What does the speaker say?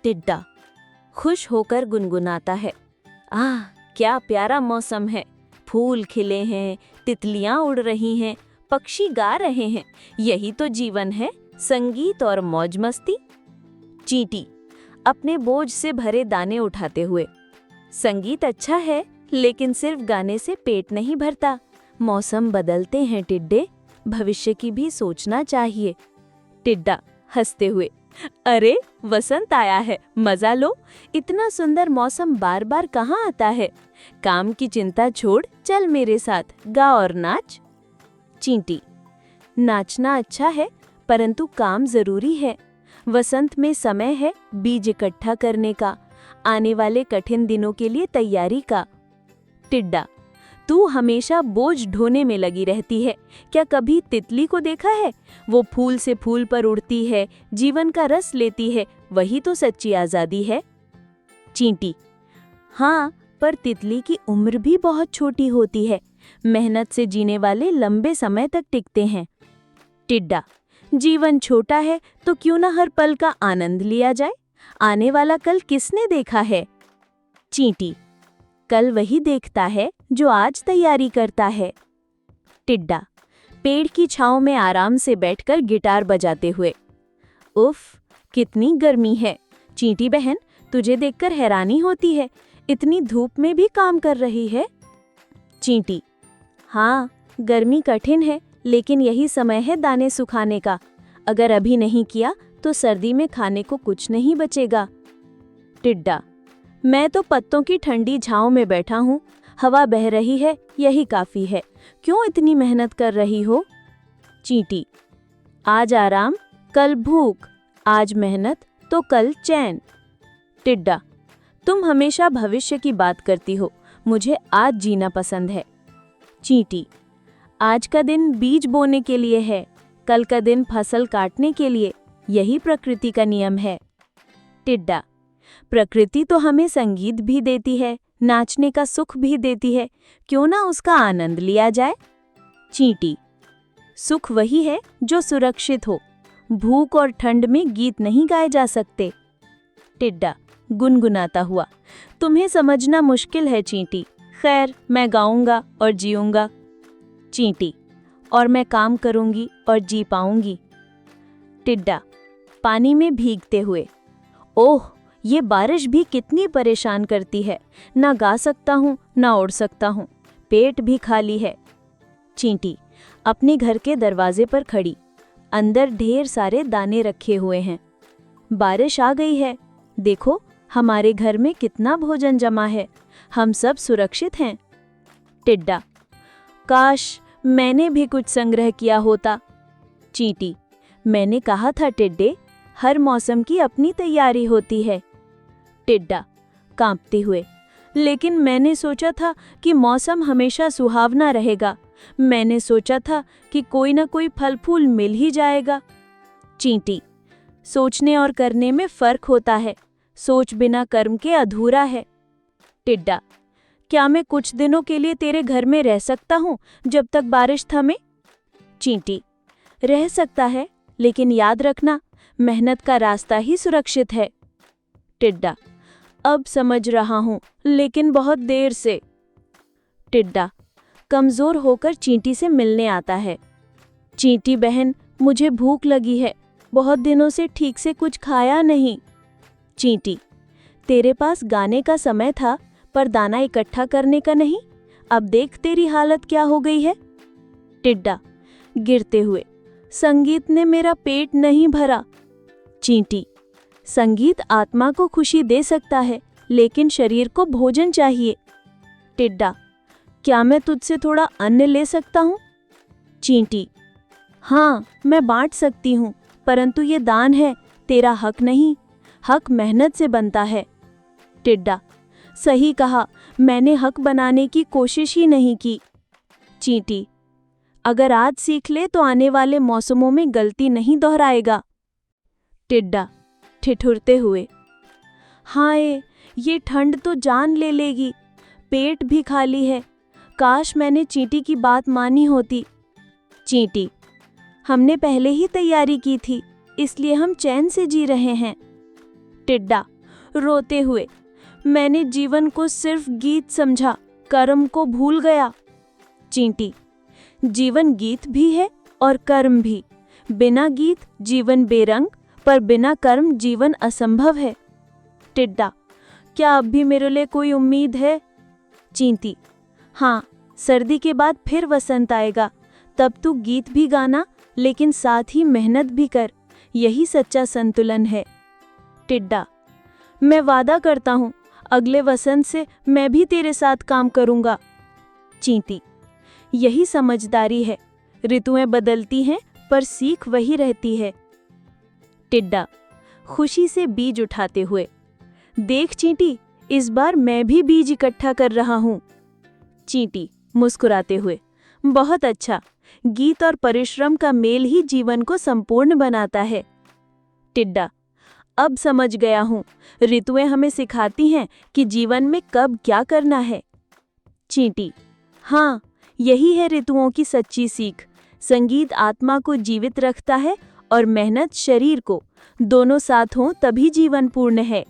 टिड्डा खुश होकर गुनगुनाता है। आह, क्या प्यारा मौसम है। फूल खिले हैं, तितलियां उड़ रही हैं, पक्षी गा रहे हैं। यही तो जीवन है, संगीत और मौज मस्ती। चींटी अपने बोझ से भरे दाने उठाते हुए, संगीत अच्छा है, लेकिन सिर्फ गाने से पेट नहीं भरता। मौसम बदलते हैं टिड्डे, भविष्य की भी सोचना चाहिए। टिड्डा हंसते हुए, अरे वसंत आया है, मजा लो। इतना सुंदर मौसम बार बार कहाँ आता है। काम की चिंता छोड़, चल मेरे साथ, गा और नाच। चींटी नाचना अच्छा है, परंतु काम जरूरी है। वसंत में समय है बीज इकट्ठा करने का, आने वाले कठिन दिनों के लिए तैयारी का। टिड्डा तू हमेशा बोझ ढोने में लगी रहती है, क्या कभी तितली को देखा है? वो फूल से फूल पर उड़ती है, जीवन का रस लेती है, वही तो सच्ची आज़ादी है। चींटी हाँ, पर तितली की उम्र भी बहुत छोटी होती है। मेहनत से जीने वाले लंबे समय तक टिकते हैं। टिड्डा जीवन छोटा है, तो क्यों ना हर पल का आनंद लिया जाए। आने वाला कल किसने देखा है? चींटी कल वही देखता है जो आज तैयारी करता है। टिड्डा पेड़ की छांव में आराम से बैठकर गिटार बजाते हुए, उफ, कितनी गर्मी है। चींटी बहन, तुझे देखकर हैरानी होती है, इतनी धूप में भी काम कर रही है। चींटी हाँ, गर्मी कठिन है, लेकिन यही समय है दाने सुखाने का। अगर अभी नहीं किया तो सर्दी में खाने को कुछ नहीं बचेगा। टिड्डा मैं तो पत्तों की ठंडी छांव में बैठा हूँ, हवा बह रही है, यही काफी है। क्यों इतनी मेहनत कर रही हो? चींटी आज आराम, कल भूख, आज मेहनत तो कल चैन। टिड्डा तुम हमेशा भविष्य की बात करती हो, मुझे आज जीना पसंद है। चींटी आज का दिन बीज बोने के लिए है, कल का दिन फसल काटने के लिए, यही प्रकृति का नियम है। टिड्डा प्रकृति तो हमें संगीत भी देती है, नाचने का सुख भी देती है, क्यों ना उसका आनंद लिया जाए। चींटी सुख वही है जो सुरक्षित हो, भूख और ठंड में गीत नहीं गाए जा सकते। टिड्डा गुनगुनाता हुआ, तुम्हें समझना मुश्किल है चींटी, खैर मैं गाऊंगा और जीऊंगा। चींटी और मैं काम करूंगी और जी पाऊंगी। टिड्डा पानी में भीगते हुए, ओह, ये बारिश भी कितनी परेशान करती है, ना गा सकता हूँ ना उड़ सकता हूँ, पेट भी खाली है। चींटी अपने घर के दरवाजे पर खड़ी, अंदर ढेर सारे दाने रखे हुए हैं। बारिश आ गई है, देखो हमारे घर में कितना भोजन जमा है, हम सब सुरक्षित हैं। टिड्डा काश मैंने भी कुछ संग्रह किया होता। चींटी मैंने कहा था टिड्डे, हर मौसम की अपनी तैयारी होती है। टिड्डा कांपते हुए, लेकिन मैंने सोचा था कि मौसम हमेशा सुहावना रहेगा। मैंने सोचा था कि कोई ना कोई फल फूल मिल ही जाएगा। चींटी सोचने और करने में फर्क होता है, सोच बिना कर्म के अधूरा है। टिड्डा क्या मैं कुछ दिनों के लिए तेरे घर में रह सकता हूँ, जब तक बारिश थमे? चींटी रह सकता है, लेकिन याद रखना, मेहनत का रास्ता ही सुरक्षित है। टिड्डा अब समझ रहा हूँ, लेकिन बहुत देर से। टिड्डा कमजोर होकर चींटी से मिलने आता है। चींटी बहन, मुझे भूख लगी है, बहुत दिनों से ठीक से कुछ खाया नहीं। चींटी तेरे पास गाने का समय था, पर दाना इकट्ठा करने का नहीं। अब देख तेरी हालत क्या हो गई है। टिड्डा गिरते हुए, संगीत ने मेरा पेट नहीं भरा। चींटी संगीत आत्मा को खुशी दे सकता है, लेकिन शरीर को भोजन चाहिए। टिड्डा क्या मैं तुझसे थोड़ा अन्न ले सकता हूँ? चींटी हाँ, मैं बांट सकती हूँ, परंतु ये दान है, तेरा हक नहीं। हक मेहनत से बनता है। टिड्डा सही कहा, मैंने हक बनाने की कोशिश ही नहीं की। चींटी अगर आज सीख ले तो आने वाले मौसमों में गलती नहीं दोहराएगा। टिड्डा ठिठुरते हुए, हाय, ये ठंड तो जान ले लेगी, पेट भी खाली है, काश मैंने चींटी की बात मानी होती। चींटी हमने पहले ही तैयारी की थी, इसलिए हम चैन से जी रहे हैं। टिड्डा रोते हुए, मैंने जीवन को सिर्फ गीत समझा, कर्म को भूल गया। चींटी, जीवन गीत भी है और कर्म भी। बिना गीत जीवन बेरंग, पर बिना कर्म जीवन असंभव है। टिड्डा, क्या अब भी मेरे लिए कोई उम्मीद है? चींटी, हाँ, सर्दी के बाद फिर वसंत आएगा, तब तू गीत भी गाना, लेकिन साथ ही मेहनत भी कर, यही सच्चा संतुलन है। टिड्डा, मैं वादा करता हूँ, अगले वसंत से मैं भी तेरे साथ काम करूँगा। चींटी, यही समझदारी है, ऋतुएं बदलती हैं पर सीख वही रहती है। टिड्डा, खुशी से बीज उठाते हुए, देख चींटी, इस बार मैं भी बीज इकट्ठा कर रहा हूँ। चींटी मुस्कुराते हुए, बहुत अच्छा, गीत और परिश्रम का मेल ही जीवन को संपूर्ण बनाता है। टिड्डा, अब समझ गया हूँ, ऋतुएं हमें सिखाती हैं कि जीवन में कब क्या करना है। चींटी, हाँ, यही है ऋतुओं की सच्ची सीख। संगीत आत्मा को जीवित रखता है और मेहनत शरीर को। दोनों साथ हों तभी जीवन पूर्ण है।